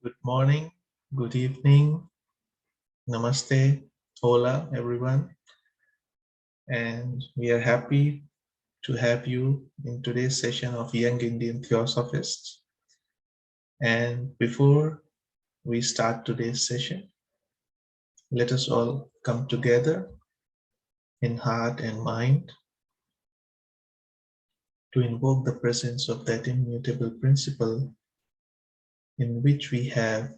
Good morning, good evening, namaste, hola, everyone. And we are happy to have you in today's session of Young Indian Theosophists. And before we start today's session, let us all come together in heart and mind to invoke the presence of that immutable principle in which we have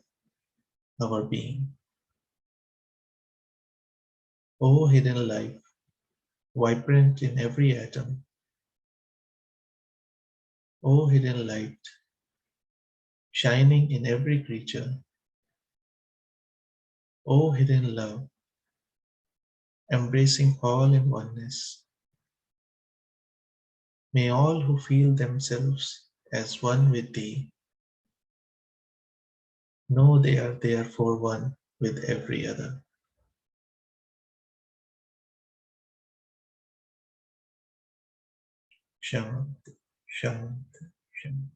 our being. O hidden life, vibrant in every atom, O hidden light, shining in every creature, O hidden love, embracing all in oneness, may all who feel themselves as one with Thee know they are therefore one with every other. Shanti, Shanti, Shanti.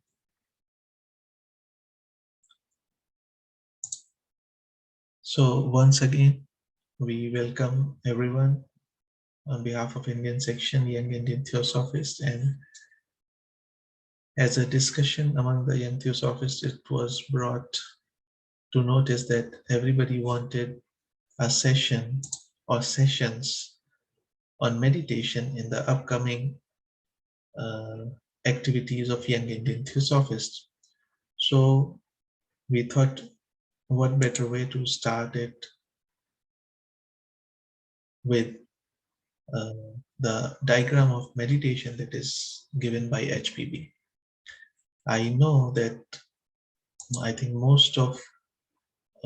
So once again, we welcome everyone on behalf of Indian section, Young Indian Theosophists, and as a discussion among the Young Theosophists, it was brought to notice that everybody wanted a session or sessions on meditation in the upcoming activities of Young Indian Theosophists. So we thought, what better way to start it with the diagram of meditation that is given by HPB. I know that I think most of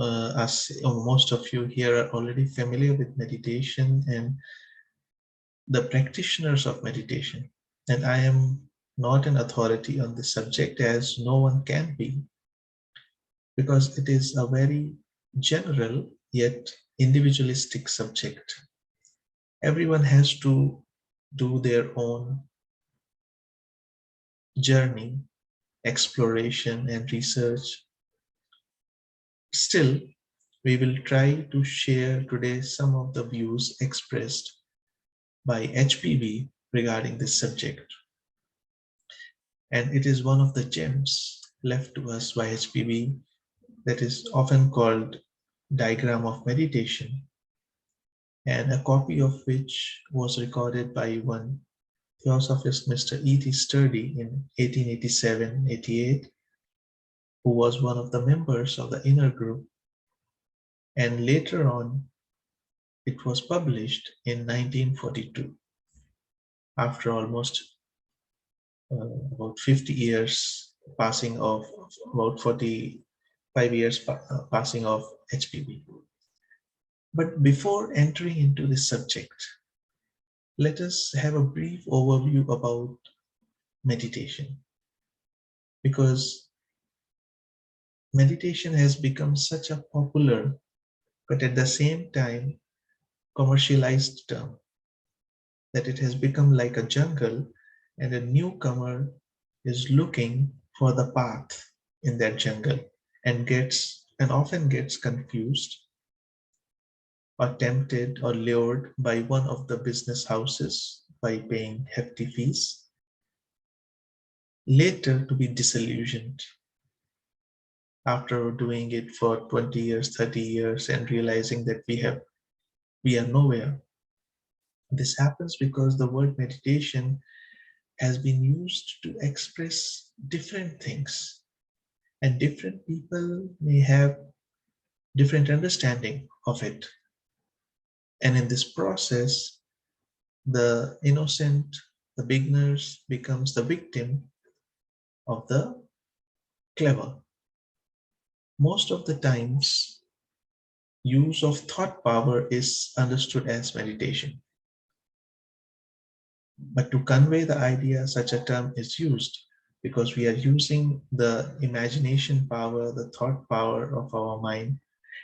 us, or most of you here are already familiar with meditation and the practitioners of meditation. And I am not an authority on this subject, as no one can be, because it is a very general yet individualistic subject. Everyone has to do their own journey, exploration and research. Still, we will try to share today some of the views expressed by HPV regarding this subject. And it is one of the gems left to us by HPV that is often called diagram of meditation, and a copy of which was recorded by one theosophist, Mr. E.T. Sturdy, in 1887-88, who was one of the members of the inner group, and later on it was published in 1942, after almost about 50 years passing of, about 45 years passing of HPV. But before entering into this subject, let us have a brief overview about meditation, because meditation has become such a popular but at the same time commercialized term that it has become like a jungle, and a newcomer is looking for the path in that jungle and often gets confused or tempted or lured by one of the business houses by paying hefty fees, later to be disillusioned after doing it for 20 years, 30 years, and realizing that we are nowhere. This happens because the word meditation has been used to express different things, and different people may have different understanding of it. And in this process, the innocent, the beginners, becomes the victim of the clever. Most of the times, use of thought power is understood as meditation. But to convey the idea, such a term is used because we are using the imagination power, the thought power of our mind,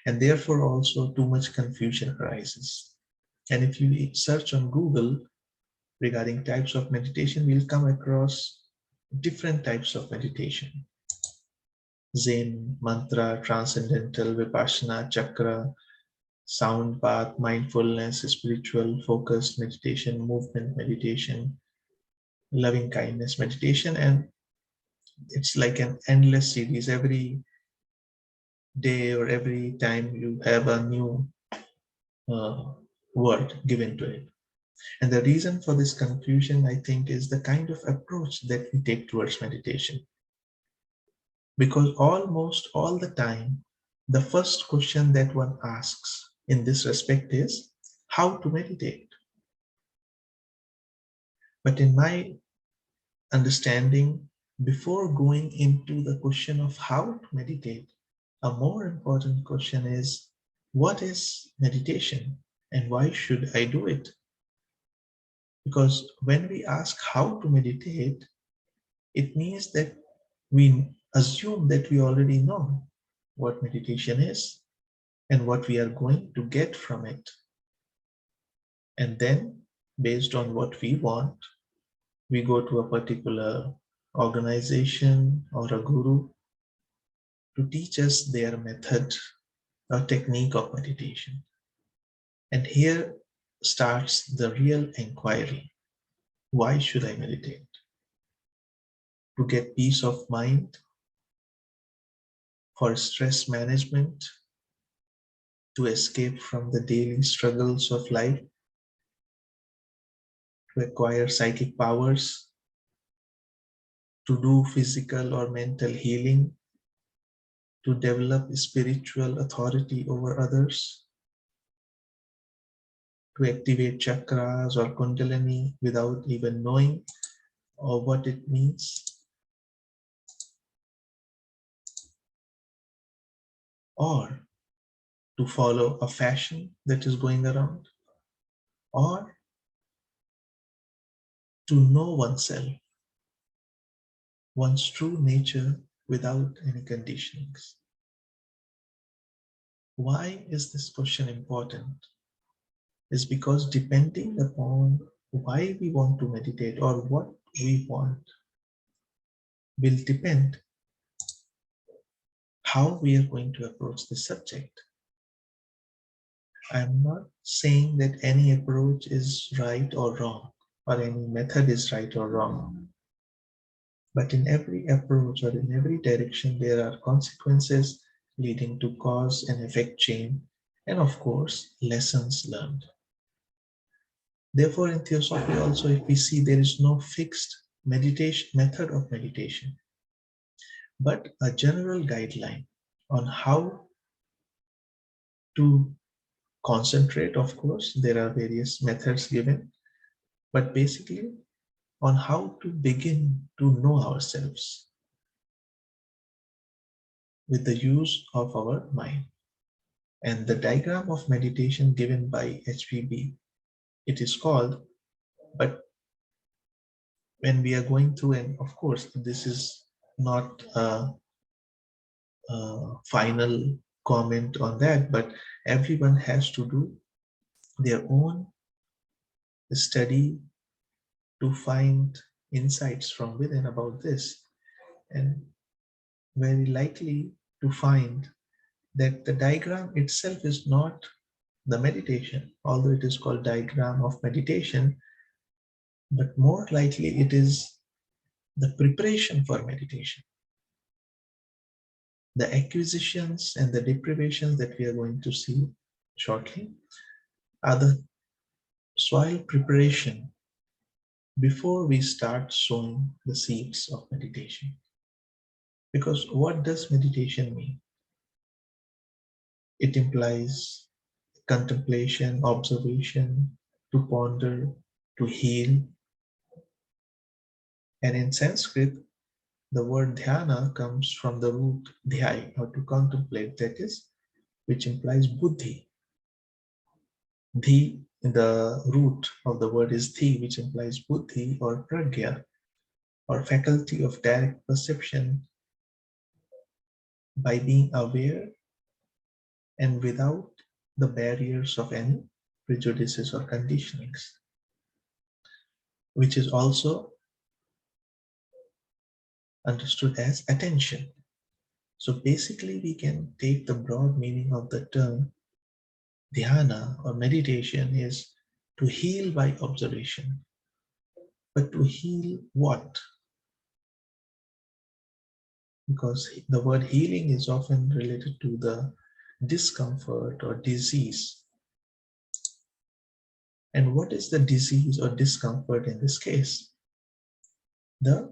and therefore also too much confusion arises. And if you search on Google regarding types of meditation, we'll come across different types of meditation. Zen, mantra, transcendental, vipassana, chakra, sound path, mindfulness, spiritual, focused meditation, movement meditation, loving kindness meditation, and it's like an endless series. Every day or every time you have a new uh, word given to it. And the reason for this confusion, I think, is the kind of approach that we take towards meditation. Because almost all the time, the first question that one asks in this respect is how to meditate. But in my understanding, before going into the question of how to meditate, a more important question is what is meditation and why should I do it? Because when we ask how to meditate, it means that we assume that we already know what meditation is and what we are going to get from it. And then, based on what we want, we go to a particular organization or a guru to teach us their method or technique of meditation. And here starts the real inquiry. Why should I meditate? To get peace of mind, for stress management, to escape from the daily struggles of life, to acquire psychic powers, to do physical or mental healing, to develop spiritual authority over others, to activate chakras or kundalini without even knowing or what it means, or to follow a fashion that is going around, or to know oneself, one's true nature without any conditionings. Why is this question important? Is because depending upon why we want to meditate or what we want will depend how we are going to approach the subject. I'm not saying that any approach is right or wrong, or any method is right or wrong. But in every approach or in every direction, there are consequences leading to cause and effect chain, and of course, lessons learned. Therefore, in theosophy also, if we see there is no fixed meditation method of meditation, but a general guideline on how to concentrate. Of course, there are various methods given, but basically on how to begin to know ourselves with the use of our mind. And the diagram of meditation given by HPB, it is called, but when we are going through, and of course, this is not final comment on that, but everyone has to do their own study to find insights from within about this, and very likely to find that the diagram itself is not the meditation, although it is called diagram of meditation, but more likely it is the preparation for meditation. The acquisitions and the deprivations that we are going to see shortly are the soil preparation before we start sowing the seeds of meditation. Because what does meditation mean? It implies contemplation, observation, to ponder, to heal. And in Sanskrit, the word dhyana comes from the root dhyai, or to contemplate, that is, which implies buddhi. Dhi, the root of the word is dhi, which implies buddhi or pragya, or faculty of direct perception by being aware and without the barriers of any prejudices or conditionings, which is also understood as attention. So basically, we can take the broad meaning of the term dhyana or meditation is to heal by observation. But to heal what? Because the word healing is often related to the discomfort or disease. And what is the disease or discomfort in this case? The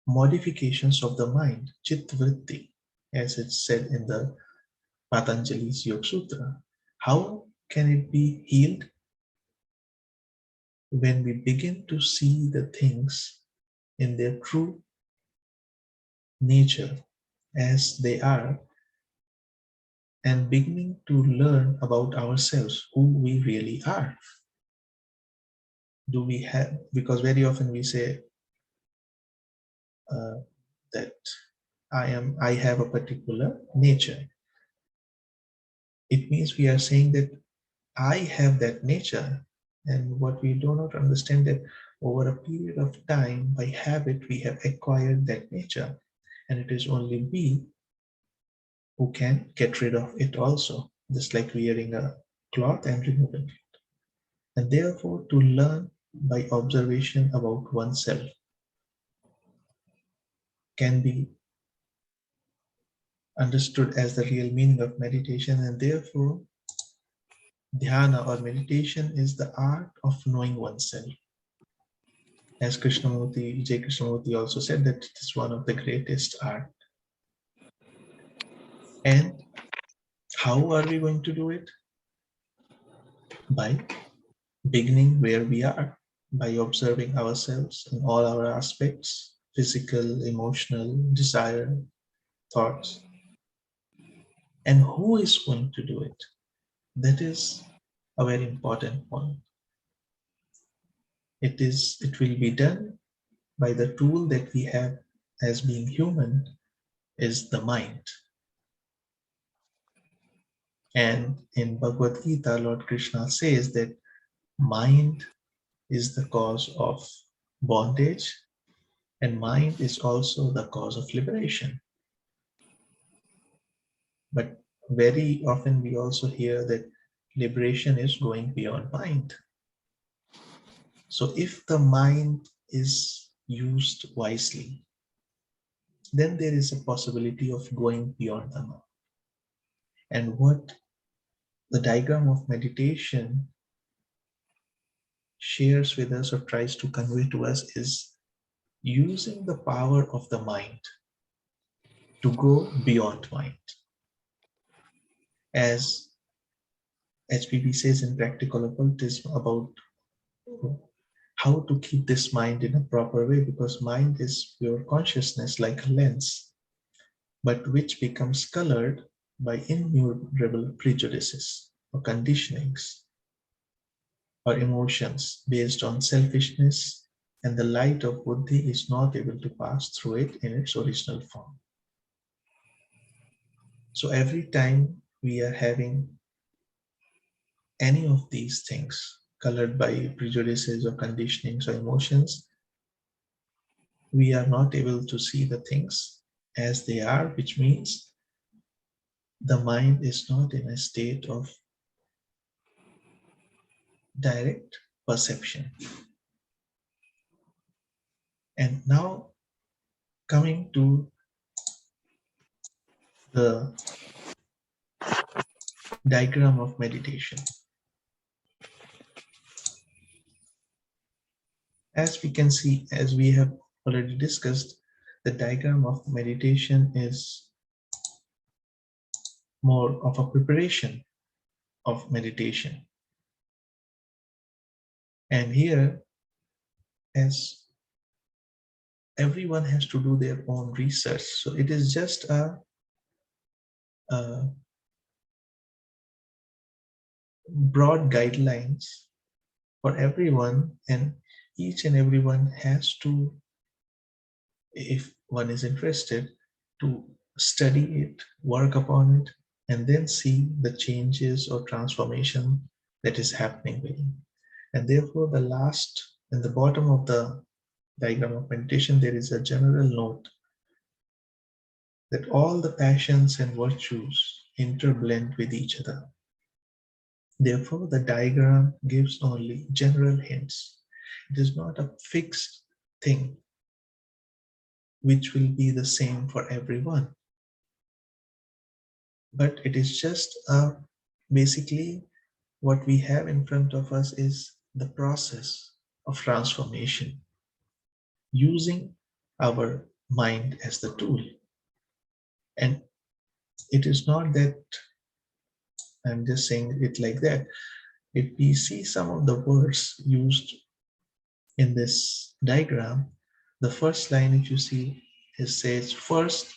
modifications of the mind, chit vritti, as it's said in the Patanjali's Yoga Sutra. How can it be healed? When we begin to see the things in their true nature as they are, and beginning to learn about ourselves, who we really are. Do we have, because very often we say uh, that I have a particular nature. It means we are saying that I have that nature. And what we do not understand that over a period of time, by habit, we have acquired that nature. And it is only we who can get rid of it also, just like wearing a cloth and removing it. And therefore, to learn by observation about oneself can be understood as the real meaning of meditation, and therefore dhyana or meditation is the art of knowing oneself. As J. Krishnamurti also said that it is one of the greatest art. And how are we going to do it? By beginning where we are, by observing ourselves in all our aspects, physical, emotional, desire, thoughts. And who is going to do it? That is a very important point. It will be done by the tool that we have as being human, is the mind. And in Bhagavad Gita, Lord Krishna says that mind is the cause of bondage, and mind is also the cause of liberation. But very often we also hear that liberation is going beyond mind. So if the mind is used wisely, then there is a possibility of going beyond the mind. And what the diagram of meditation shares with us or tries to convey to us is using the power of the mind to go beyond mind. As HPP says in Practical Occultism about how to keep this mind in a proper way, because mind is pure consciousness like a lens, but which becomes colored by innumerable prejudices or conditionings or emotions based on selfishness, and the light of buddhi is not able to pass through it in its original form. So every time we are having any of these things colored by prejudices or conditionings or emotions, we are not able to see the things as they are, which means the mind is not in a state of direct perception. And now coming to the diagram of meditation. As we can see, as we have already discussed, the diagram of meditation is more of a preparation of meditation. And here, as everyone has to do their own research, so it is just a broad guidelines for everyone, and each and everyone has to, if one is interested, to study it, work upon it, and then see the changes or transformation that is happening within. And therefore, the last in the bottom of the diagram of meditation, there is a general note that all the passions and virtues interblend with each other. Therefore, the diagram gives only general hints. It is not a fixed thing which will be the same for everyone, but it is just basically what we have in front of us is the process of transformation using our mind as the tool. And it is not that I'm just saying it like that. If we see some of the words used in this diagram, the first line, if you see, it says first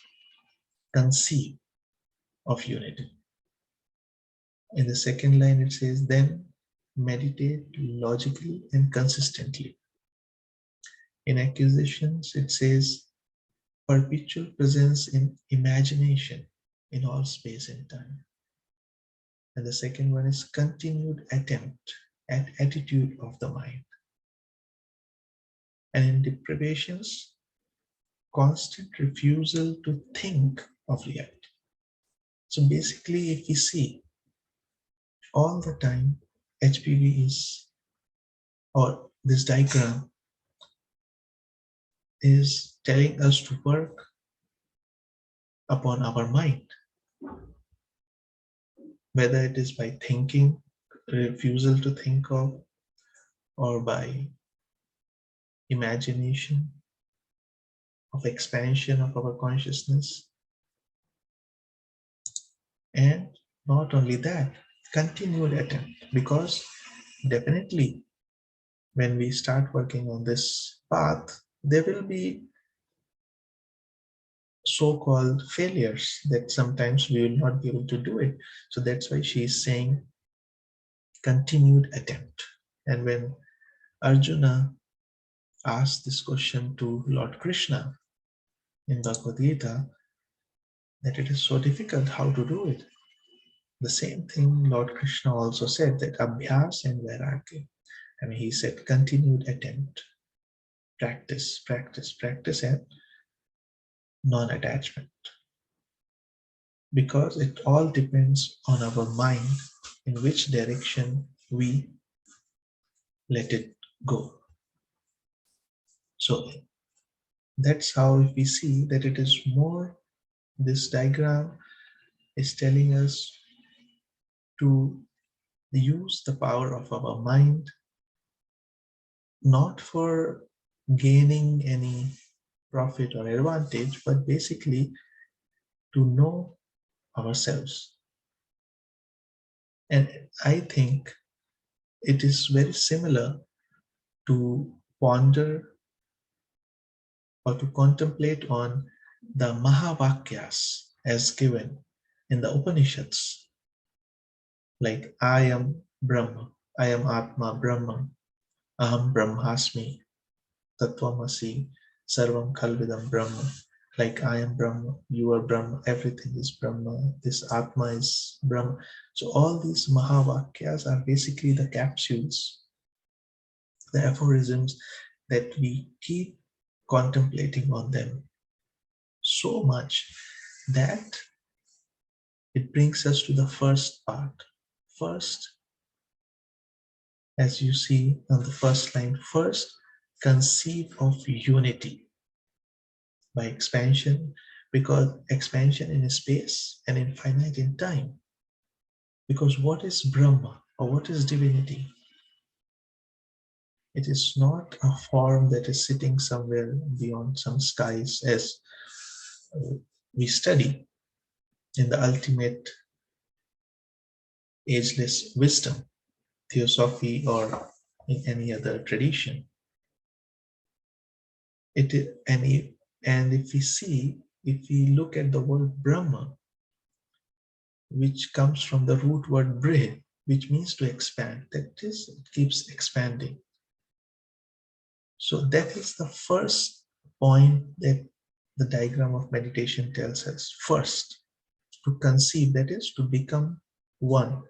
conceive of unity. In the second line, it says then meditate logically and consistently. In accusations, it says perpetual presence in imagination in all space and time. And the second one is continued attempt at attitude of the mind. And in deprivations, constant refusal to think of reality. So basically, if we see all the time, HPV is, or this diagram is telling us to work upon our mind, whether it is by thinking, refusal to think of, or by imagination of expansion of our consciousness. And not only that, continued attempt, because definitely when we start working on this path, there will be so-called failures that sometimes we will not be able to do it. So that's why she is saying continued attempt. And when Arjuna asked this question to Lord Krishna in Bhagavad Gita, that it is so difficult how to do it. The same thing Lord Krishna also said, that abhyas and vairagya. I mean, he said continued attempt, practice, practice, practice, and non-attachment. Because it all depends on our mind in which direction we let it go. So that's how if we see that it is more, this diagram is telling us to use the power of our mind, not for gaining any profit or advantage, but basically to know ourselves. And I think it is very similar to ponder or to contemplate on the Mahavakyas as given in the Upanishads, like I am Brahma, I am Atma Brahma, Aham Brahmasmi, Tattvamasi, Sarvam Khalvidam Brahma, like I am Brahma, you are Brahma, everything is Brahma, this Atma is Brahma. So all these Mahavakyas are basically the capsules, the aphorisms that we keep contemplating on them so much that it brings us to the first part. First, as you see on the first line, first conceive of unity by expansion, because expansion in space and infinite in time. Because what is Brahma or what is divinity? It is not a form that is sitting somewhere beyond some skies, as we study in the ultimate ageless wisdom, theosophy, or in any other tradition. And if we see, if we look at the word Brahma, which comes from the root word brih, which means to expand, that is, it keeps expanding. So that is the first point that the diagram of meditation tells us. First, to conceive, that is, to become one,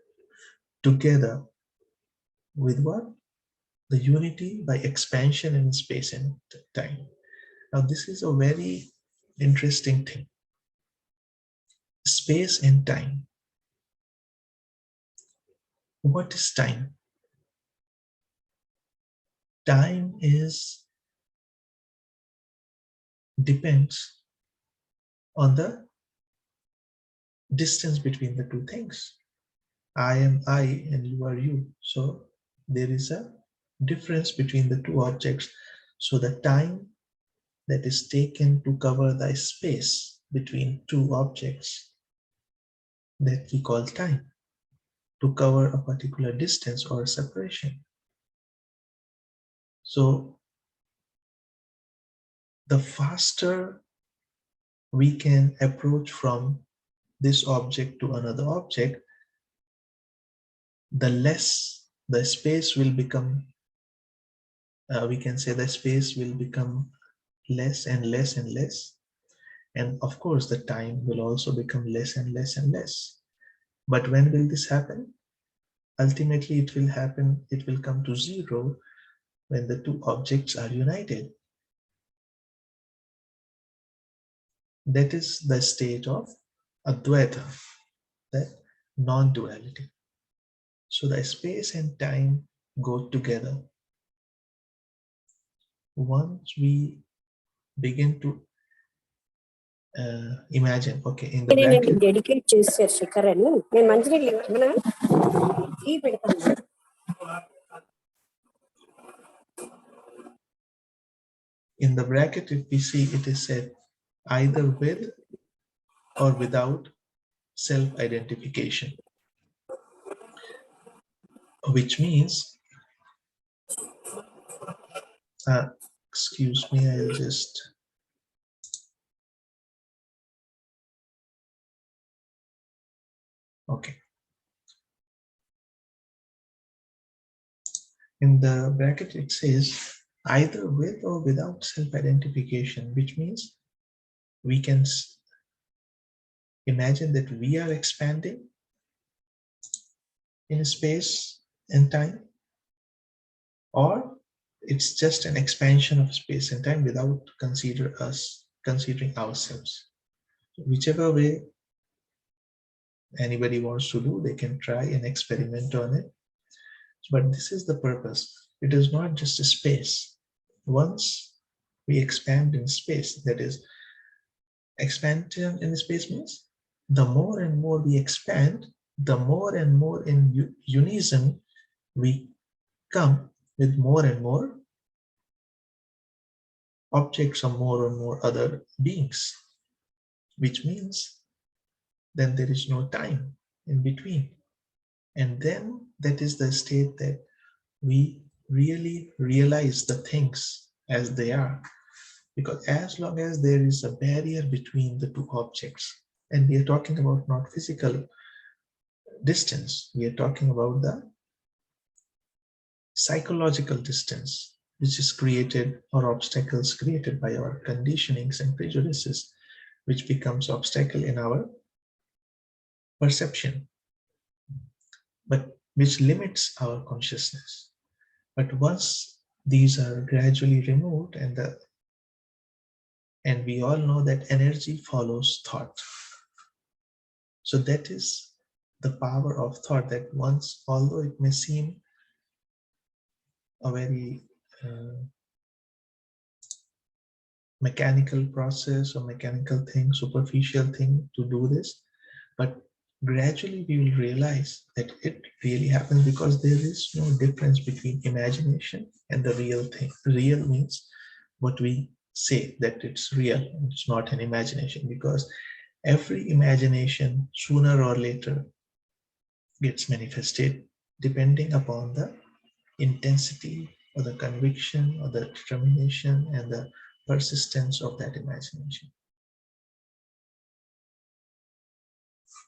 together with what? The unity by expansion in space and time. Now, this is a very interesting thing. Space and time. What is time? Time depends on the distance between the two things. I am I and you are you. So there is a difference between the two objects. So the time that is taken to cover the space between two objects, that we call time, to cover a particular distance or separation. So the faster we can approach from this object to another object, the less the space will become, we can say the space will become less and less and less. And of course, the time will also become less and less and less. But when will this happen? Ultimately, it will happen, it will come to zero when the two objects are united. That is the state of Advaita, that non-duality. So the space and time go together. Once we begin to imagine, okay, in the bracket, dedicate చేశారు శిఖర్ అని నేను మంచినీళ్ళు ఇవ్వనా tea పెడతాను. in the bracket, if we see, it is said either with or without self-identification, which means, excuse me, I'll just, okay. In the bracket, it says either with or without self-identification, which means we can imagine that we are expanding in space and time, or it's just an expansion of space and time without considering ourselves. Whichever way anybody wants to do, they can try and experiment on it. But this is the purpose. It is not just a space. Once we expand in space, that is, expansion in space means the more and more we expand, the more and more in unison we come with more and more objects or more other beings, which means then there is no time in between. And then that is the state that we really realize the things as they are. Because as long as there is a barrier between the two objects, and we are talking about not physical distance, we are talking about the psychological distance, which is created, or obstacles created by our conditionings and prejudices, which becomes obstacle in our perception, but which limits our consciousness. But once these are gradually removed, and we all know that energy follows thought. So that is the power of thought, that once, although it may seem a very mechanical process or mechanical thing, superficial thing to do this, but gradually we will realize that it really happens, because there is no difference between imagination and the real thing. Real means what we say, that it's real, it's not an imagination, because every imagination sooner or later gets manifested depending upon the intensity or the conviction or the determination and the persistence of that imagination.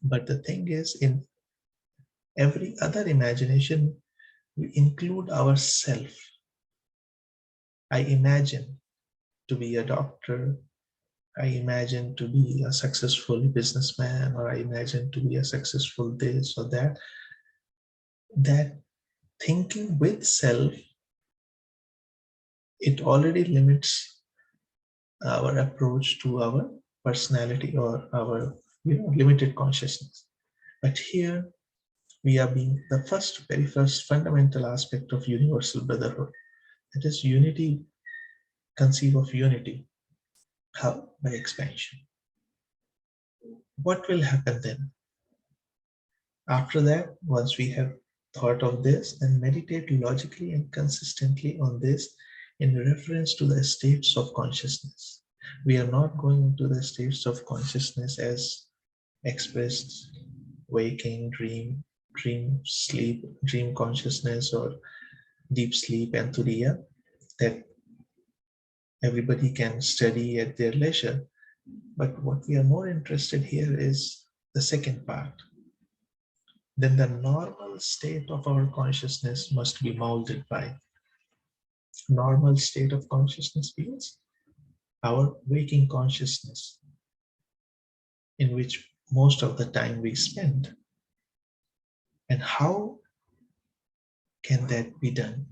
But the thing is, in every other imagination, we include ourself. I imagine to be a doctor, I imagine to be a successful businessman, or I imagine to be a successful this or that. That thinking with self, it already limits our approach to our personality or our limited consciousness. But here we are being the very first fundamental aspect of universal brotherhood. That is unity, conceive of unity. How? By expansion. What will happen then? After that, once we have thought of this, then meditate logically and consistently on this in reference to the states of consciousness. We are not going into the states of consciousness as expressed waking, sleep, dream consciousness, or deep sleep and turiya that everybody can study at their leisure. But what we are more interested here is the second part. Then the normal state of our consciousness must be molded by. Normal state of consciousness means our waking consciousness, in which most of the time we spend. And how can that be done?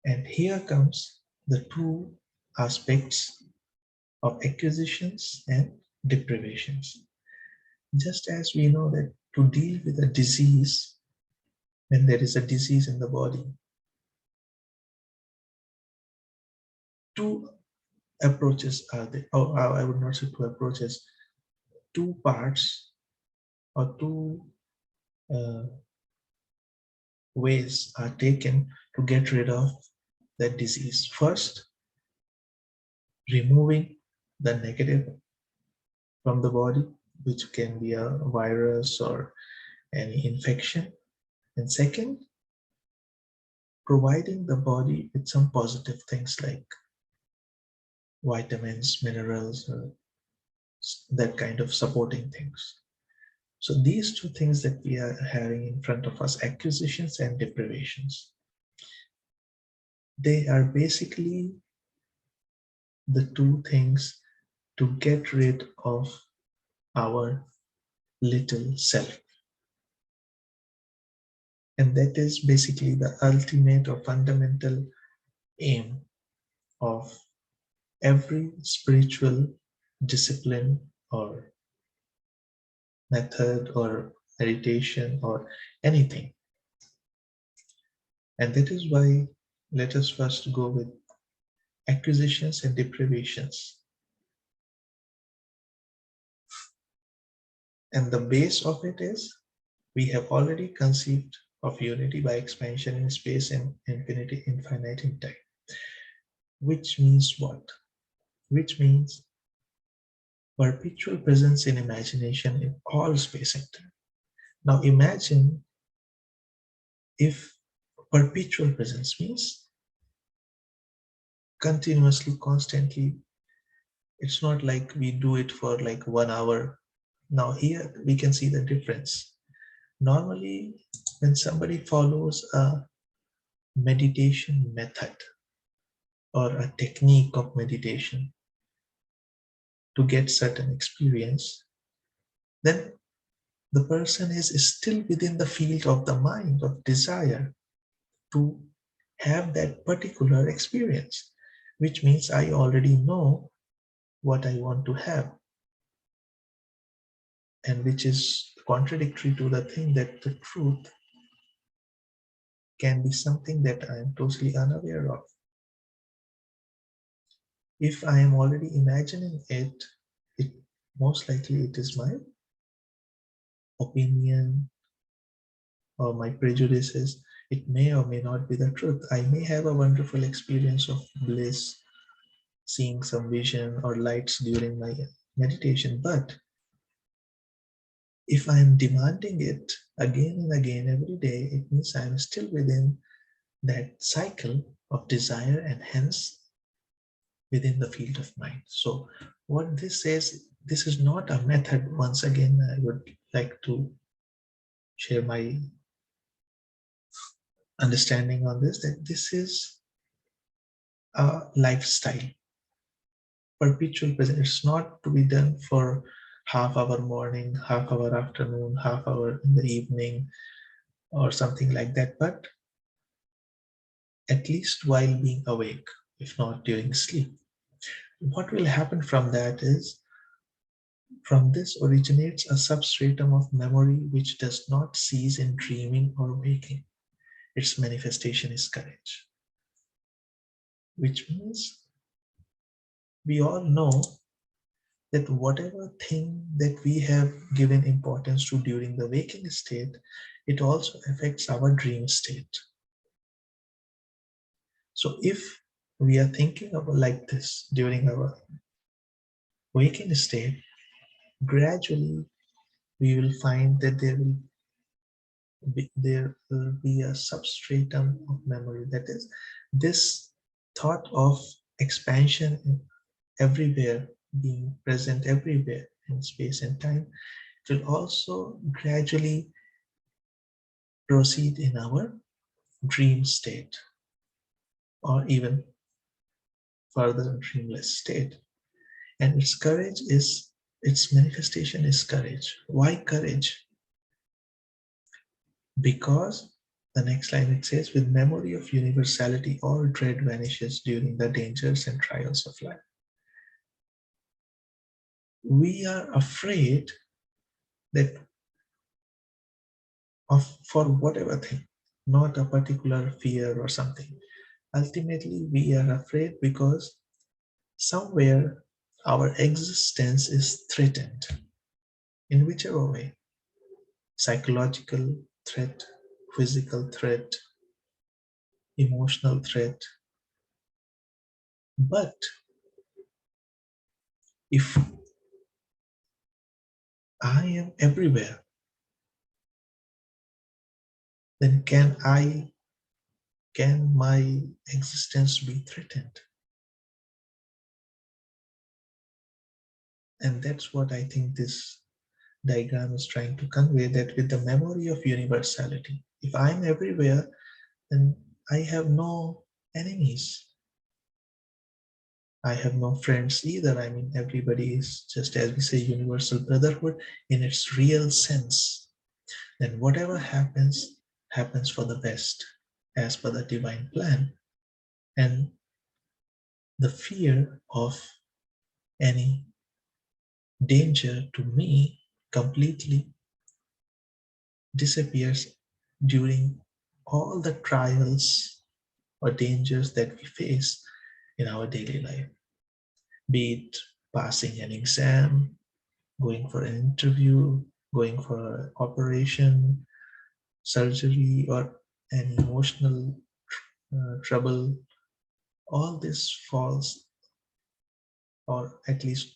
And here comes the two aspects of acquisitions and deprivations. Just as we know that to deal with a disease, when there is a disease in the body, two approaches are there. Oh, I would not say two approaches, two parts or two uh, ways are taken to get rid of that disease. First, removing the negative from the body, which can be a virus or any infection. And second, providing the body with some positive things like vitamins, minerals, that kind of supporting things. So these two things that we are having in front of us, acquisitions and deprivations, they are basically the two things to get rid of our little self. And that is basically the ultimate or fundamental aim of every spiritual discipline or method or meditation or anything. And that is why let us first go with acquisitions and deprivations. And the base of it is we have already conceived of unity by expansion in space and infinity, infinite in time. Which means what? Which means perpetual presence in imagination in all space and time. Now imagine if perpetual presence means continuously, constantly. It's not like we do it for like 1 hour. Now here we can see the difference. Normally, when somebody follows a meditation method or a technique of meditation to get certain experience, then the person is still within the field of the mind of desire to have that particular experience, which means I already know what I want to have, and which is contradictory to the thing that the truth can be something that I am totally unaware of. If I am already imagining it, most likely it is my opinion or my prejudices. It may or may not be the truth. I may have a wonderful experience of bliss, seeing some vision or lights during my meditation, but if I am demanding it again and again every day, it means I am still within that cycle of desire and hence within the field of mind. So what this says, this is not a method. Once again, I would like to share my understanding on this, that this is a lifestyle, perpetual present. It's not to be done for half hour morning, half hour afternoon, half hour in the evening, or something like that, but at least while being awake, if not during sleep. What will happen from that is From this originates a substratum of memory which does not cease in dreaming or waking. Its manifestation is courage, which means we all know that whatever thing that we have given importance to during the waking state, it also affects our dream state. So if we are thinking about like this during our waking state, gradually we will find that there will be a substratum of memory. That is, this thought of expansion everywhere, being present everywhere in space and time, it will also gradually proceed in our dream state or even further dreamless state. And its manifestation is courage. Why courage? Because the next line it says, with memory of universality, all dread vanishes during the dangers and trials of life. We are afraid that for whatever thing, not a particular fear or something. Ultimately, we are afraid because somewhere our existence is threatened in whichever way: psychological threat, physical threat, emotional threat. But if I am everywhere, then can my existence be threatened? And that's what I think this diagram is trying to convey, that with the memory of universality, if I'm everywhere, then I have no enemies. I have no friends either. I mean, everybody is, just as we say, universal brotherhood in its real sense. Then whatever happens, happens for the best, as per the divine plan. And the fear of any danger to me completely disappears during all the trials or dangers that we face in our daily life, be it passing an exam, going for an interview, going for an operation, surgery, or an emotional trouble. All this falls, or at least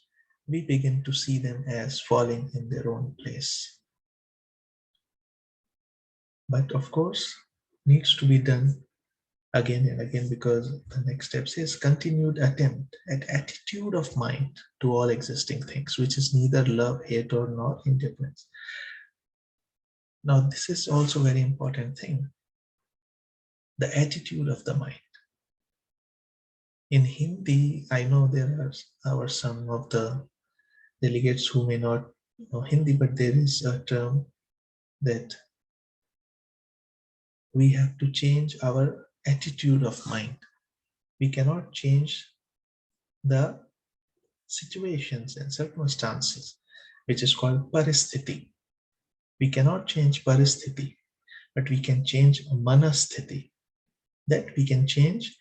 we begin to see them as falling in their own place. But of course, needs to be done again and again, because the next step says continued attempt at attitude of mind to all existing things, which is neither love, hate, or nor indifference. Now, this is also a very important thing, the attitude of the mind. In Hindi, I know are some of the delegates who may not know Hindi, but there is a term that we have to change our attitude of mind. We cannot change the situations and circumstances, which is called paristhiti. We cannot change paristhiti, but we can change manasthiti. That we can change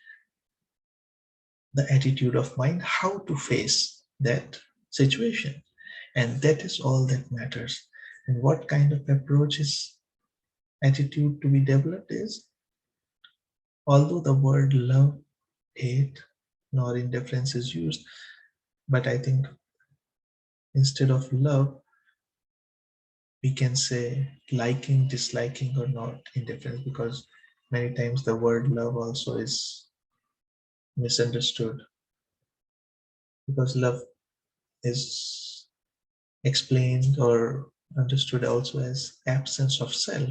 the attitude of mind, how to face that situation. And that is all that matters. And what kind of approaches, attitude to be developed is, although the word love, hate, nor indifference is used, but I think instead of love, we can say liking, disliking, or not indifference, because many times the word love also is misunderstood, because love is explained or understood also as absence of self.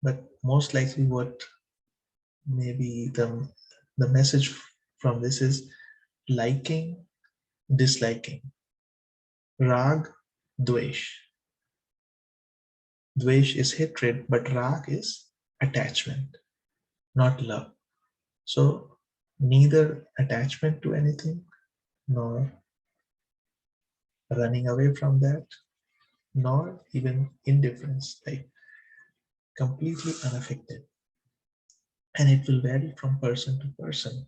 But most likely what maybe the message from this is liking, disliking, rag, dvesh. Dvesh is hatred, but rag is attachment, not love. So neither attachment to anything nor running away from that, nor even indifference, like completely unaffected. And it will vary from person to person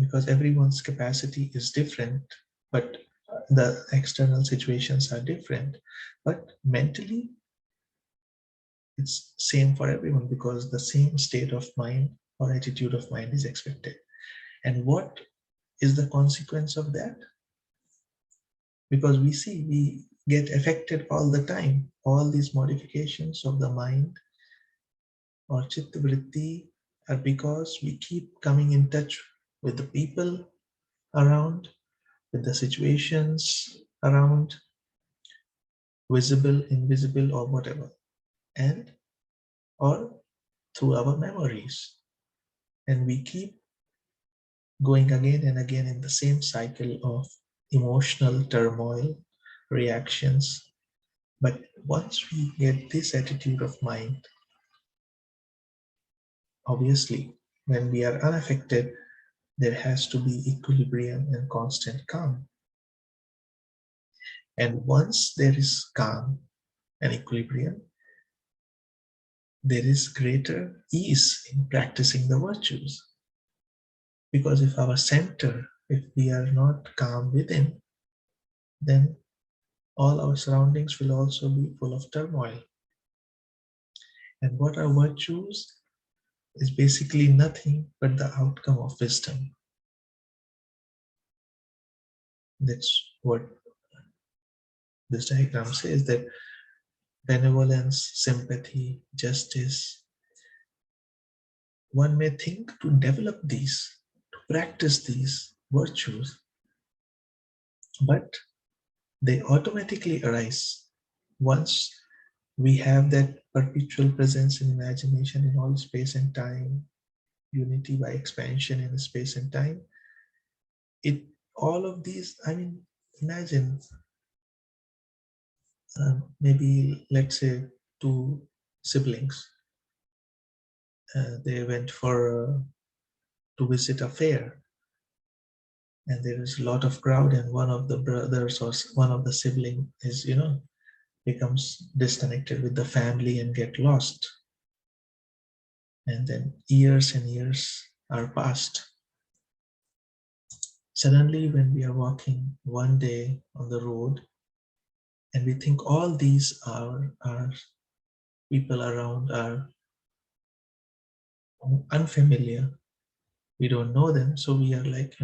because everyone's capacity is different, but the external situations are different. But mentally, it's same for everyone because the same state of mind or attitude of mind is expected. And what is the consequence of that? Because we see we get affected all the time. All these modifications of the mind or chitta vritti are because we keep coming in touch with the people around, with the situations around, visible, invisible, or whatever, and or through our memories. And we keep going again and again in the same cycle of emotional turmoil, reactions. But once we get this attitude of mind, obviously, when we are unaffected, there has to be equilibrium and constant calm. And once there is calm and equilibrium, there is greater ease in practicing the virtues. Because if our center, if we are not calm within, then all our surroundings will also be full of turmoil. And what are virtues is basically nothing but the outcome of wisdom. That's what this diagram says, that benevolence, sympathy, justice, one may think to develop these, to practice these virtues, but they automatically arise once we have that perpetual presence in imagination in all space and time, unity by expansion in space and time. It all of these, I mean, imagine maybe let's say two siblings. They went for to visit a fair, and there is a lot of crowd, and one of the brothers or one of the sibling is, becomes disconnected with the family and get lost. And then years and years are passed. Suddenly, when we are walking one day on the road, and we think all these are people around are unfamiliar, we don't know them, so we are like,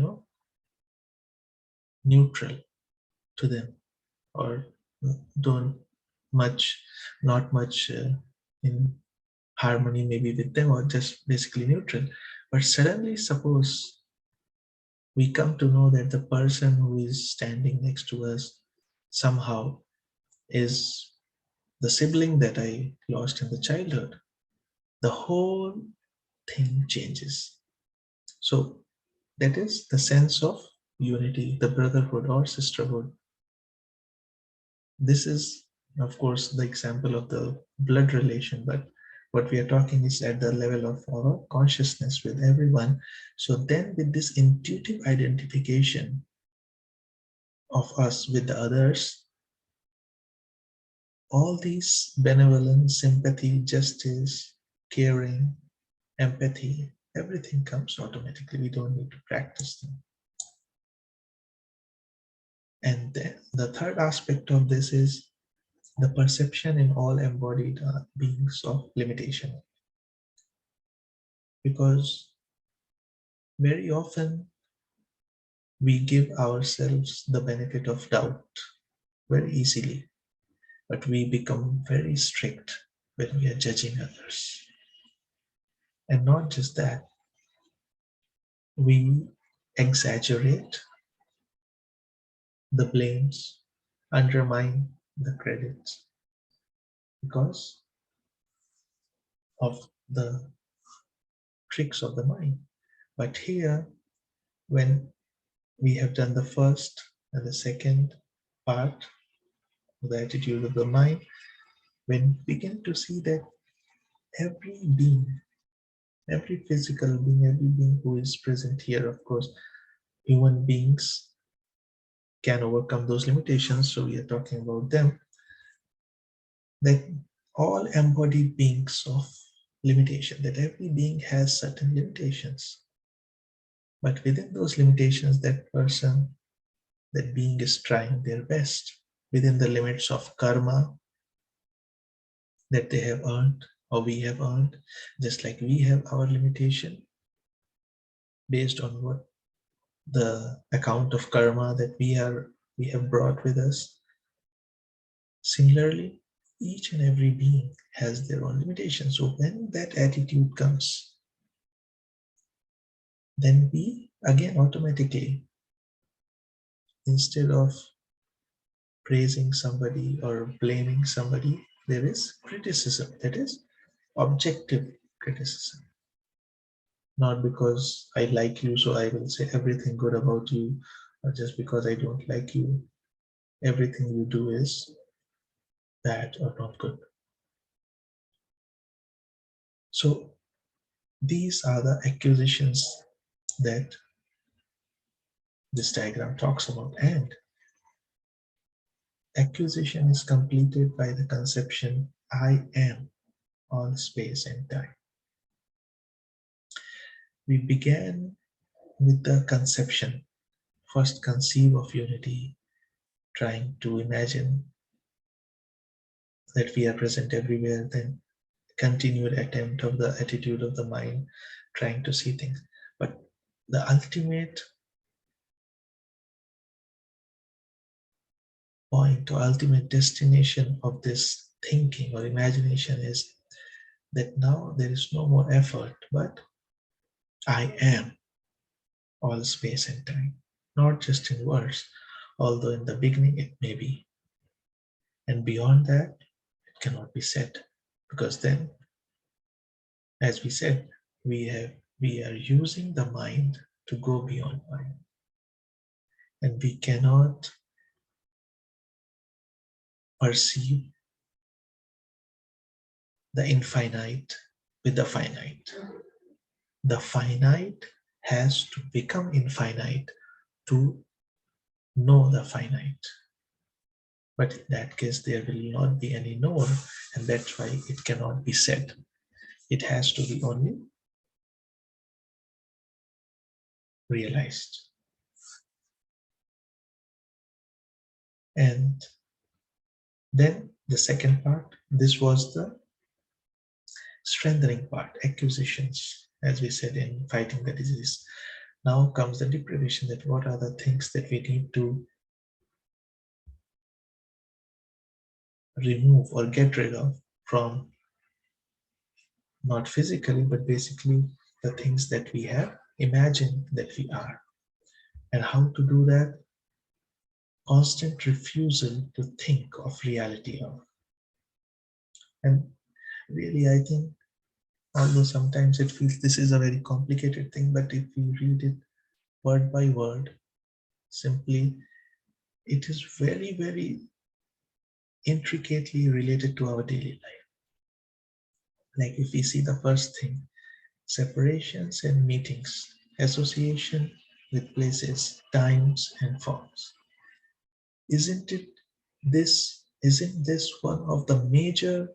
neutral to them, or don't much, not much in harmony maybe with them, or just basically neutral. But suddenly, suppose we come to know that the person who is standing next to us somehow is the sibling that I lost in the childhood, the whole thing changes. So that is the sense of unity, the brotherhood or sisterhood. This is, of course, the example of the blood relation, but what we are talking is at the level of our consciousness with everyone. So then with this intuitive identification of us with the others, all these benevolence, sympathy, justice, caring, empathy, everything comes automatically. We don't need to practice them. And then the third aspect of this is the perception in all embodied beings of limitation. Because very often we give ourselves the benefit of doubt very easily, but we become very strict when we are judging others. And not just that, we exaggerate the blames, undermine the credits because of the tricks of the mind. But here, when we have done the first and the second part, the attitude of the mind, when we begin to see that every being, every physical being, every being who is present here, of course, human beings can overcome those limitations. So we are talking about them, that all embodied beings of limitation, that every being has certain limitations. But within those limitations, that person, that being is trying their best within the limits of karma that they have earned or we have earned, just like we have our limitation based on what the account of karma that we have brought with us. Similarly, each and every being has their own limitations. So when that attitude comes, then we again automatically, instead of praising somebody or blaming somebody, there is criticism, that is objective criticism. Not because I like you, so I will say everything good about you, or just because I don't like you, everything you do is bad or not good. So these are the accusations that this diagram talks about. And accusation is completed by the conception I am all space and time. We began with the conception, first conceive of unity, trying to imagine that we are present everywhere, then continued attempt of the attitude of the mind, trying to see things. But the ultimate point or ultimate destination of this thinking or imagination is that now there is no more effort, but I am all space and time. Not just in words, although in the beginning it may be. And beyond that, it cannot be said. Because then, as we said, we are using the mind to go beyond mind. And we cannot perceive the infinite with the finite. The finite has to become infinite to know the finite. But in that case, there will not be any known, and that's why it cannot be said. It has to be only realized. And then the second part, this was the strengthening part, acquisitions, as we said in fighting the disease. Now comes the deprivation, that what are the things that we need to remove or get rid of from, not physically, but basically the things that we have imagined that we are. And how to do that? Constant refusal to think of reality of. And really, I think, although sometimes it feels this is a very complicated thing, but if we read it word by word, simply, it is very, very intricately related to our daily life. Like if we see the first thing, separations and meetings, association with places, times, and forms. Isn't this one of the major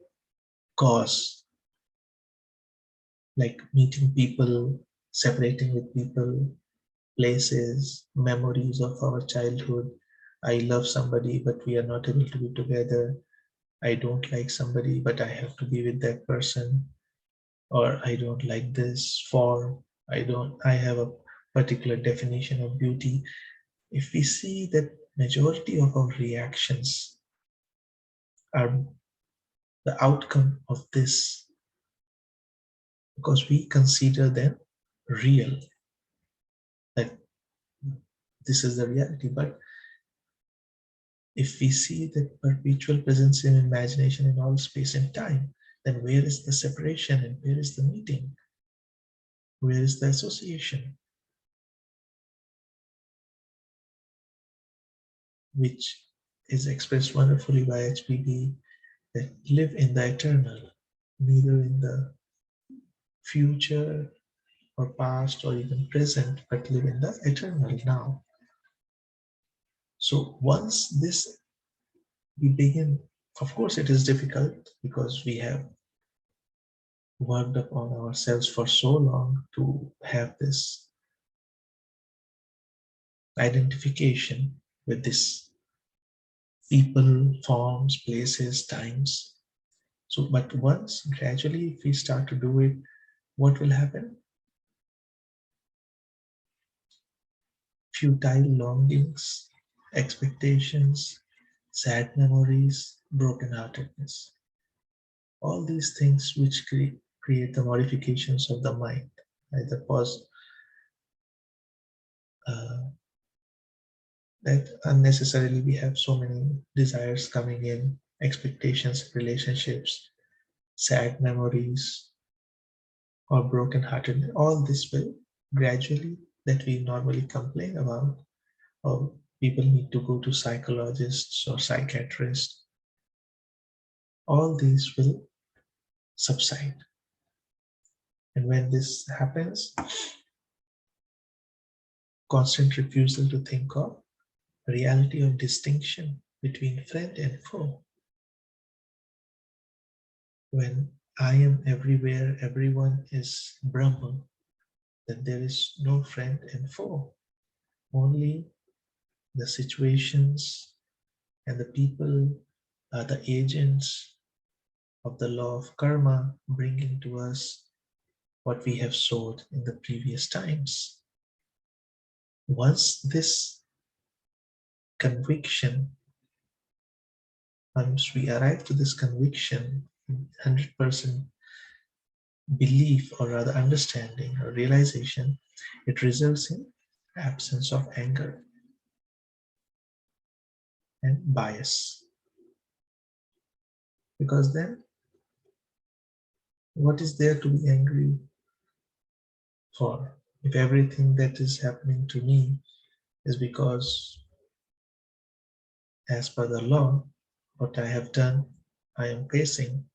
cause, like meeting people, separating with people, places, memories of our childhood? I love somebody, but we are not able to be together. I don't like somebody, but I have to be with that person. Or I don't like this form. I have a particular definition of beauty. If we see that majority of our reactions are the outcome of this, because we consider them real, that this is the reality. But if we see that perpetual presence in imagination in all space and time, then where is the separation and where is the meeting? Where is the association? Which is expressed wonderfully by HPB, that live in the eternal, neither in the future or past or even present, but live in the eternal now. So once this we begin, of course it is difficult because we have worked upon ourselves for so long to have this identification with this people, forms, places, times. So, but once gradually if we start to do it, what will happen? Futile longings, expectations, sad memories, brokenheartedness. All these things which create the modifications of the mind, either uh, that unnecessarily we have so many desires coming in, expectations, relationships, sad memories, or broken-hearted. All this will gradually, that we normally complain about, or people need to go to psychologists or psychiatrists, all these will subside. And when this happens, constant refusal to think of reality of distinction between friend and foe. When I am everywhere, everyone is Brahman, then there is no friend and foe. Only the situations and the people are the agents of the law of karma, bringing to us what we have sowed in the previous times. Once this conviction, once we arrive to this conviction, 100% belief or rather understanding or realization, it results in absence of anger and bias. Because then, what is there to be angry for? If everything that is happening to me is because, as per the law, what I have done, I am facing,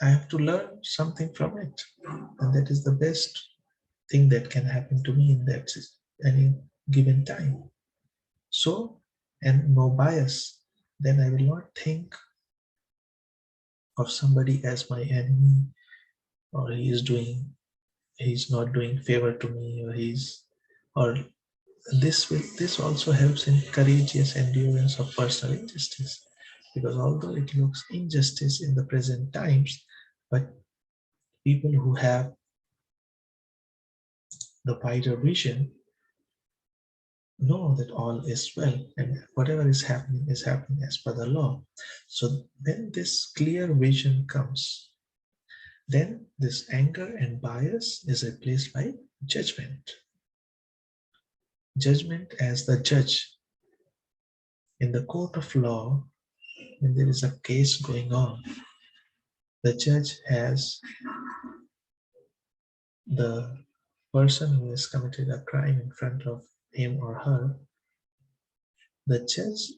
I have to learn something from it. And that is the best thing that can happen to me in that any given time. So, and no bias, then I will not think of somebody as my enemy, or he's not doing favor to me, or this also helps in courageous endurance of personal injustice, because although it looks injustice in the present times, but people who have the wider vision know that all is well and whatever is happening as per the law. So when this clear vision comes, then this anger and bias is replaced by judgment. Judgment as the judge. In the court of law, when there is a case going on, the judge has the person who has committed a crime in front of him or her. The judge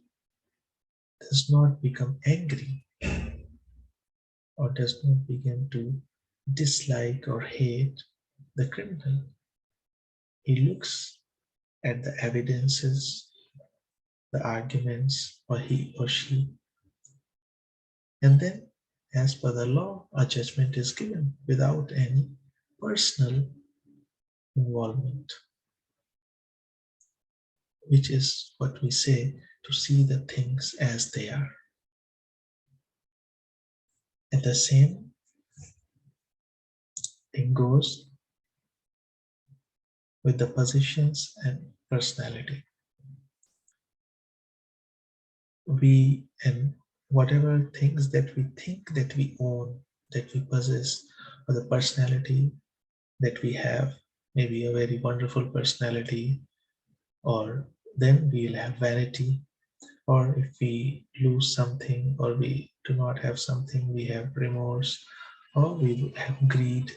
does not become angry or does not begin to dislike or hate the criminal. He looks at the evidences, the arguments, or he or she, and then, as per the law, a judgment is given without any personal involvement, which is what we say, to see the things as they are. And the same thing goes with the positions and personality. And whatever things that we think that we own, that we possess, or the personality that we have, maybe a very wonderful personality, or then we'll have vanity, or if we lose something or we do not have something, we have remorse, or we have greed,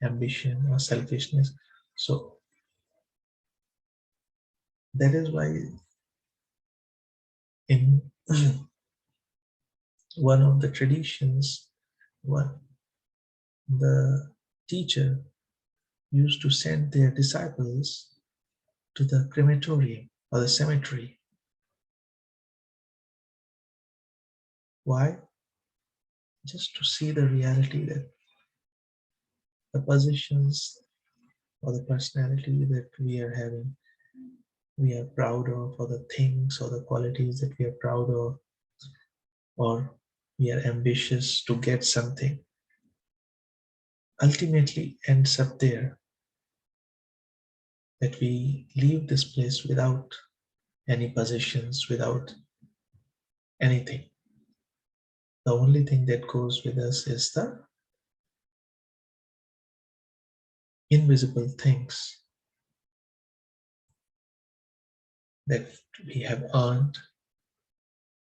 ambition, or selfishness. So that is why in one of the traditions, the teacher used to send their disciples to the crematorium or the cemetery. Why? Just to see the reality that the positions or the personality that we are having, we are proud of, or the things or the qualities that we are proud of, or we are ambitious to get something, ultimately ends up there, that we leave this place without any possessions, without anything. The only thing that goes with us is the invisible things that we have earned,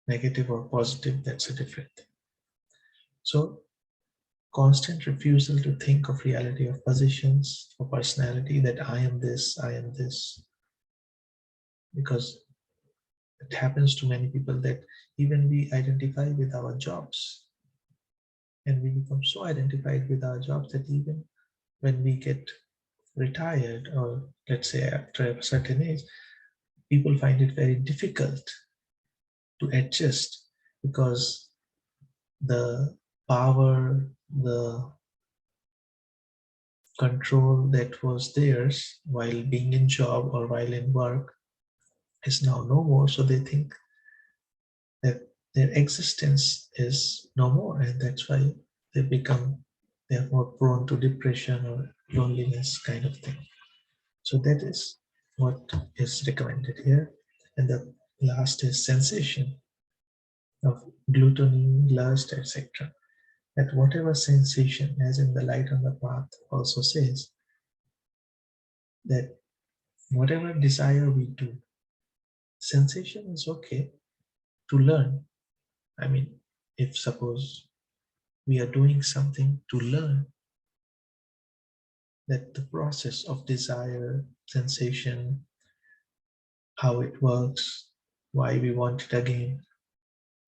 negative or positive, that's a different thing. So constant refusal to think of reality of positions or personality, that I am this, because it happens to many people that even we identify with our jobs, and we become so identified with our jobs that even when we get retired, or let's say after a certain age, people find it very difficult to adjust, because the power, the control that was theirs while being in job or while in work is now no more. So they think that their existence is no more, and that's why they're more prone to depression or loneliness kind of thing. So that is what is recommended here. And the last is sensation of gluttony, lust, etc. That whatever sensation, as in the light on the path also says, that whatever desire we do, sensation is okay to learn. I mean, if suppose we are doing something to learn, that the process of desire, sensation, how it works, why we want it again,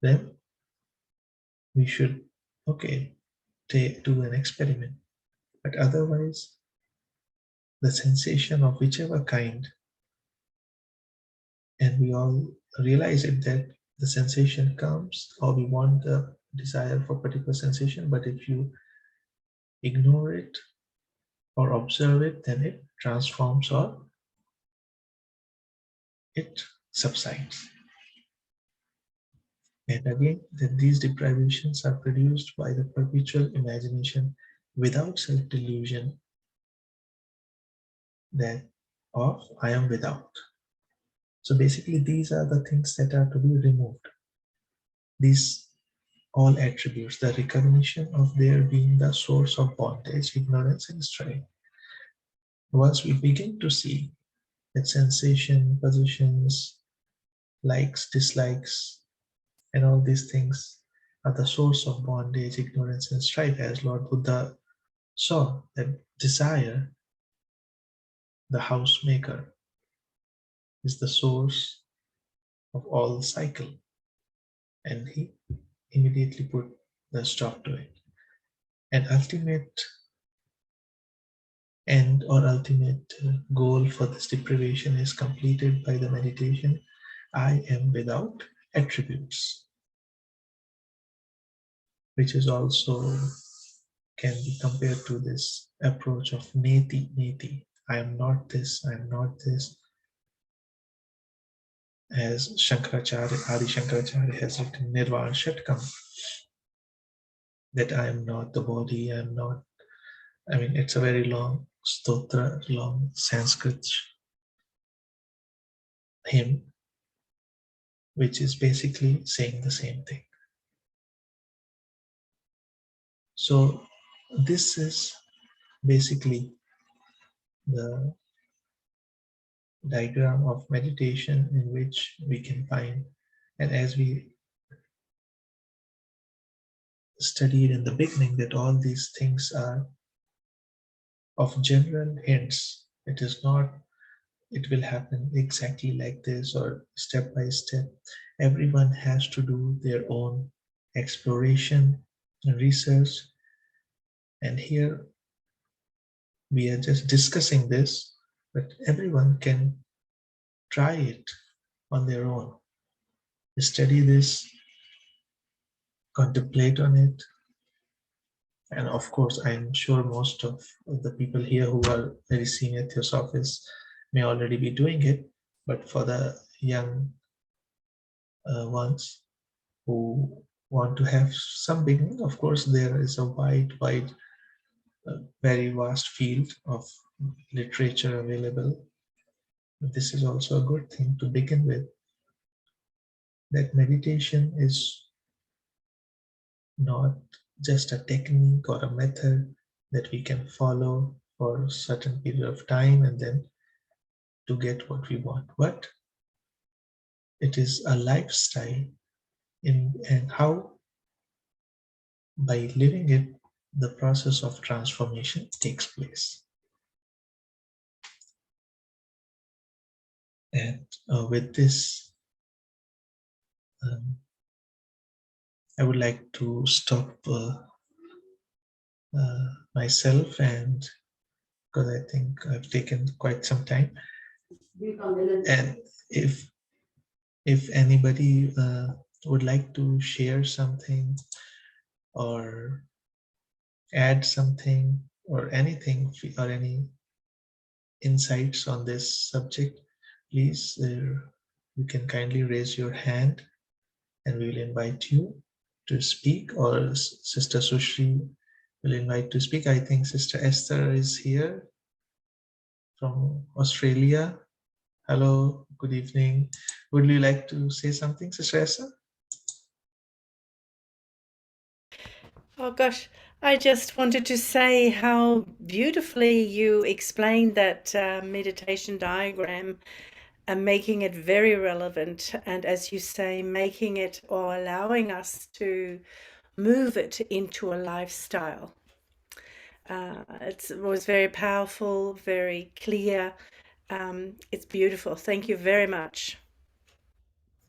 then we should, okay, do an experiment. But otherwise, the sensation of whichever kind, and we all realize it, that the sensation comes, or we want the desire for particular sensation, but if you ignore it or observe it, then it transforms or it subsides. And again, that these deprivations are produced by the perpetual imagination without self-delusion, that of I am without. So basically, these are the things that are to be removed. These all attributes, the recognition of their being the source of bondage, ignorance, and strife. Once we begin to see that sensation, positions, likes, dislikes, and all these things are the source of bondage, ignorance, and strife, as Lord Buddha saw that desire, the housemaker, is the source of all cycle, and he immediately put the stop to it. And ultimate end or ultimate goal for this deprivation is completed by the meditation, I am without attributes, which is also can be compared to this approach of neti, neti. I am not this, I am not this. As Shankaracharya, Adi Shankaracharya has written Nirvana Shatkam, that I am not the body, I am not. I mean, it's a very long stotra, long Sanskrit hymn, which is basically saying the same thing. So this is basically the diagram of meditation in which we can find, and as we studied in the beginning, that all these things are of general hints. It is not, it will happen exactly like this or step by step. Everyone has to do their own exploration and research. And here We are just discussing this, but everyone can try it on their own. Study this, contemplate on it. And of course, I'm sure most of the people here who are very senior theosophists may already be doing it. But for the young ones who want to have some beginning, of course, there is a wide, very vast field of literature available. This is also a good thing to begin with. That meditation is not just a technique or a method that we can follow for a certain period of time and then to get what we want, but it is a lifestyle and how by living it the process of transformation takes place. And with this I would like to stop myself, and because I think I've taken quite some time, and if anybody would like to share something or add something or anything or any insights on this subject, please you can kindly raise your hand and we will invite you to speak, or Sister Sushri will invite to speak. I think Sister Esther is here from Australia. Hello, good evening. Would you like to say something, Sister Esther? Oh gosh, I just wanted to say how beautifully you explained that meditation diagram and making it very relevant. And as you say, making it or allowing us to move it into a lifestyle. It was very powerful, very clear. It's beautiful. Thank you very much.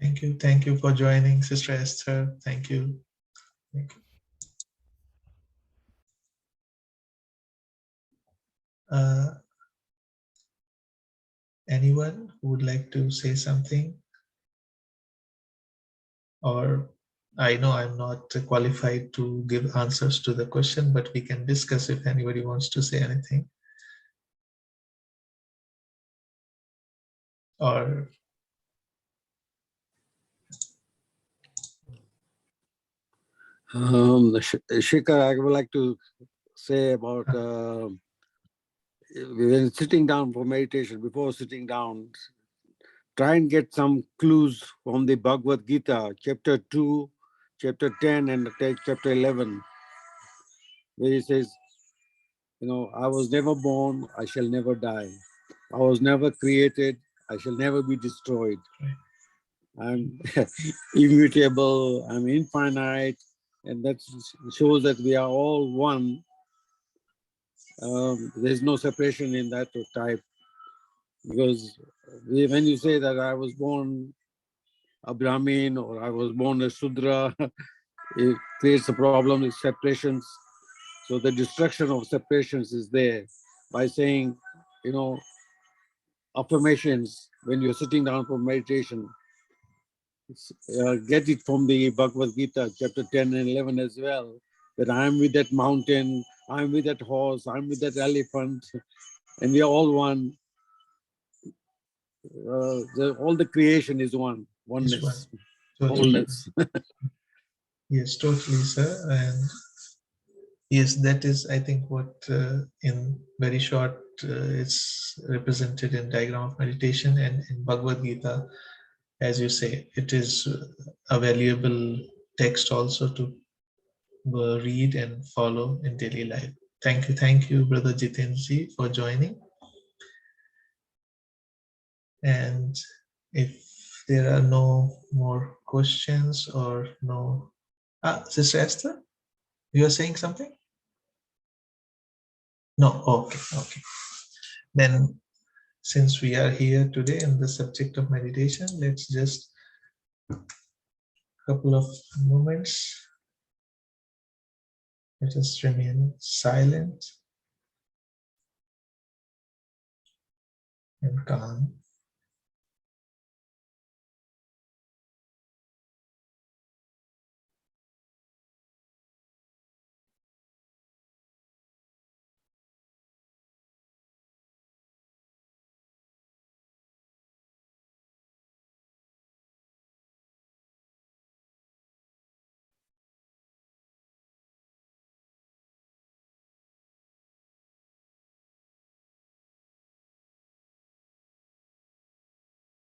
Thank you for joining, Sister Esther. Thank you. Thank you. Anyone who would like to say something? Or I know I'm not qualified to give answers to the question, but we can discuss if anybody wants to say anything. Or Shikhar, I would like to say about when sitting down for meditation, before sitting down, try and get some clues from the Bhagavad Gita, chapter 2, chapter 10, and chapter 11, where he says, I was never born, I shall never die. I was never created, I shall never be destroyed. I'm immutable, I'm infinite, and that shows that we are all one. There's no separation in that type, because when you say that I was born a Brahmin or I was born a Sudra, it creates a problem with separations. So the destruction of separations is there by saying, affirmations when you're sitting down for meditation. Get it from the Bhagavad Gita, chapter 10 and 11 as well, that I'm with that mountain, I'm with that horse, I'm with that elephant, and we are all one. All the creation is one, oneness, wholeness. Yes, totally, sir. And yes, that is, I think, what in very short it's represented in diagram of meditation, and in Bhagavad Gita, as you say, it is a valuable text also to read and follow in daily life. Thank you, Brother Jitenji, for joining. And if there are no more questions or no... Sister Esther, you are saying something? No, okay. Then since we are here today in the subject of meditation, let's just couple of moments. Let us remain silent and calm.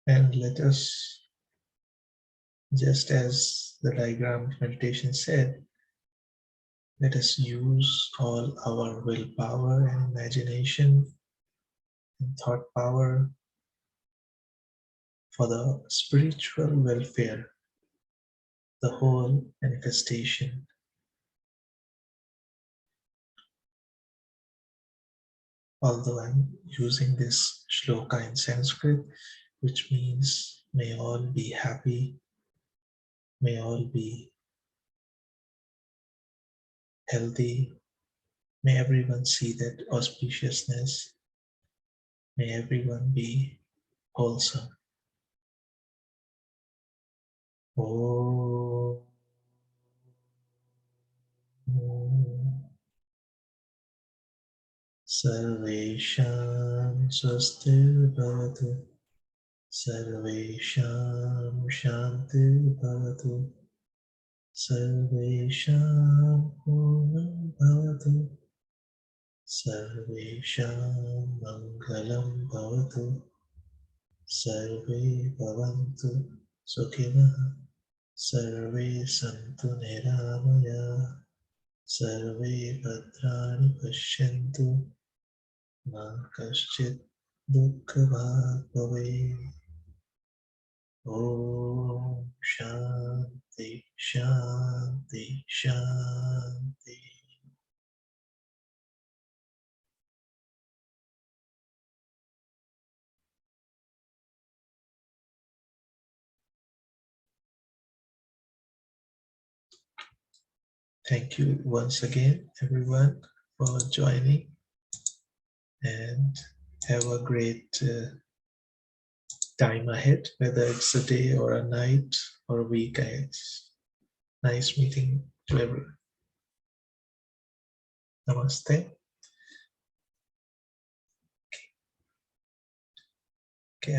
And let us, just as the diagram of meditation said, let us use all our willpower and imagination and thought power for the spiritual welfare, the whole manifestation. Although I'm using this shloka in Sanskrit, which means may all be happy, may all be healthy, may everyone see that auspiciousness, may everyone be wholesome. Oh. Sarvesham swastirvavatu, Sarvesham shantirvavatu, Sarvesham purnam bhavatu, Sarvesham mangalam bhavatu, Sarve bhavantu sukhinah, Sarve santu niramaya, Sarve bhadrani pashyantu, Ma kaschit dukkha bhave. Om Shanti Shanti Shanti. Thank you once again, everyone, for joining, and have a great time ahead, whether it's a day or a night or a week ahead. Nice meeting to everyone. Namaste. Okay,